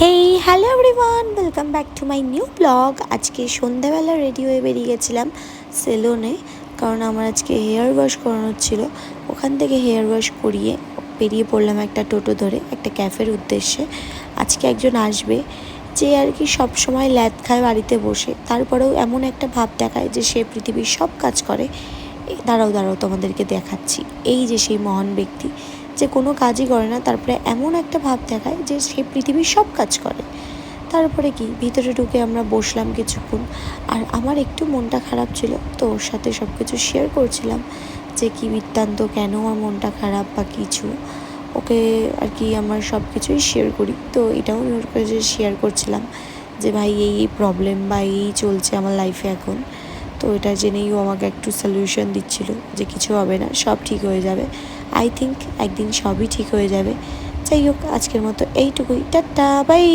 Hey hello everyone, welcome back to my new blog. আজকে সন্ধ্যাবেলা ready হয়ে বেরিয়ে গেছিলাম সেলুনে, কারণ আমার আজকে হেয়ার ওয়াশ করানোর ছিল। ওখান থেকে হেয়ার ওয়াশ করিয়ে বেরিয়ে পড়লাম একটা টোটো ধরে একটা ক্যাফের উদ্দেশ্যে। আজকে একজন আসবে যে আর কি সবসময় ল্যাদ খায় বাড়িতে বসে, তারপরেও এমন একটা ভাব দেখায় যে সে পৃথিবীর সব কাজ করে। দাঁড়াও দাঁড়াও তোমাদেরকে দেখাচ্ছি। এই যে সেই মহান ব্যক্তি যে কোনো কাজই করে না, তারপরে এমন একটা ভাব দেখায় যে সে পৃথিবীর সব কাজ করে। তারপরে কি ভিতরে ঢুকে আমরা বসলাম কিছুক্ষণ, আর আমার একটু মনটা খারাপ ছিল, তো ওর সাথে সব কিছু শেয়ার করছিলাম যে কী বৃত্তান্ত, কেন আমার মনটা খারাপ বা কিছু। ওকে আর কি আমার সব কিছুই শেয়ার করি, তো এটাও আমি ওর কাছে শেয়ার করছিলাম যে ভাই এই প্রবলেম বা এই চলছে আমার লাইফে এখন। তো এটা জেনেই ও আমাকে একটু সলিউশন দিচ্ছিল যে কিছু হবে না, সব ঠিক হয়ে যাবে। আই থিঙ্ক একদিন সবই ঠিক হয়ে যাবে। যাই হোক, আজকের মতো এইটুকুই। Tata, by.